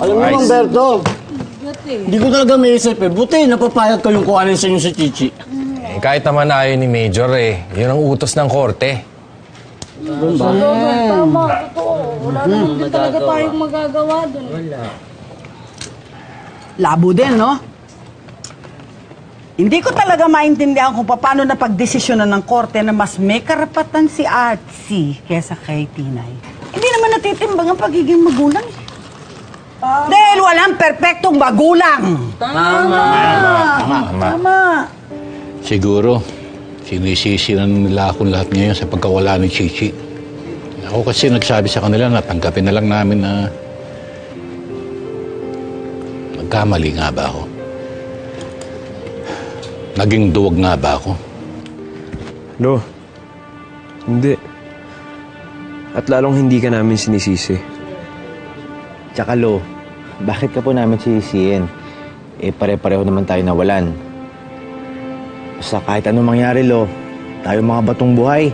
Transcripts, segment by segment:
Alam mo, Humberto, hindi ko talaga may isip eh. Buti, napapayag kayong kuhanin sa inyo si Chichi. Eh, kahit naman ayaw ni Major eh. Yun ang utos ng korte. Tama, totoo. Wala naman din talaga tayong magagawa dun. Labo din, no? Hindi ko talaga maintindihan kung paano napagdesisyonan ng korte na mas may karapatan si Artsy kesa kay Tinay. Hindi naman natitimbang ang pagiging magulang. Dahil walang perpektong magulang. Tama. Siguro, sinisisi na nila akong lahat ngayon sa pagkawala ni Chichi. Ako kasi nagsabi sa kanila na tanggapin na lang namin na magkamali nga ba ako? Naging duwag nga ba ako? No. Hindi. At lalong hindi ka namin sinisisi. Tsaka Lo, bakit ka po namin sisisihin? Eh, pare-pareho naman tayo nawalan. Basta kahit anong mangyari, Lo, tayo mga batong buhay,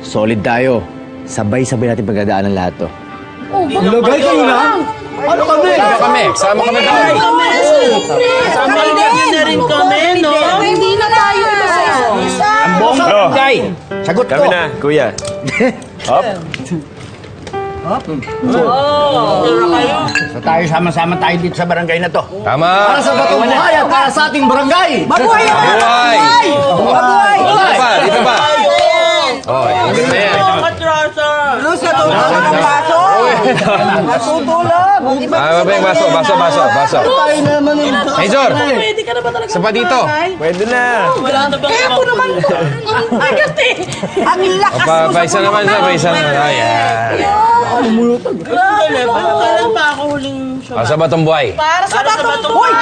solid tayo. Sabay-sabay natin pagdadaanan lahat to. Lagay kayo lang! Ano kami? Sama kami daw. Sama na rin kami, no? Hindi na tayo isa. Ang buong barangay! Sagot ko! Kami na, kuya. Hop. So tayo sama-sama tayo dito sa barangay na to. Tama. Para sa batong buhay at para sa ating barangay! Mabuhay! Buhay! Mabuhay! Dito pa. Oh, dito na yan. Luz, natutulog ang baso! Natutulog! Mabeng, baso. Tayo naman yung Major, Pwede ka na ba talaga isa pa dito. Pwede na. Wala na bang Kaya ko naman to! Ang bigat eh! Ang lakas mo sa Paisa naman siya, paisa naman. Ayan. Kailan pa ako huling Para sa batong buhay. Para sa batong Hoy!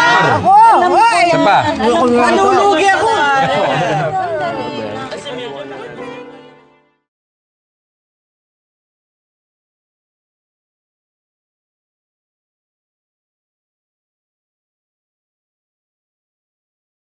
Ako! Hoy! Isa pa. Manluluto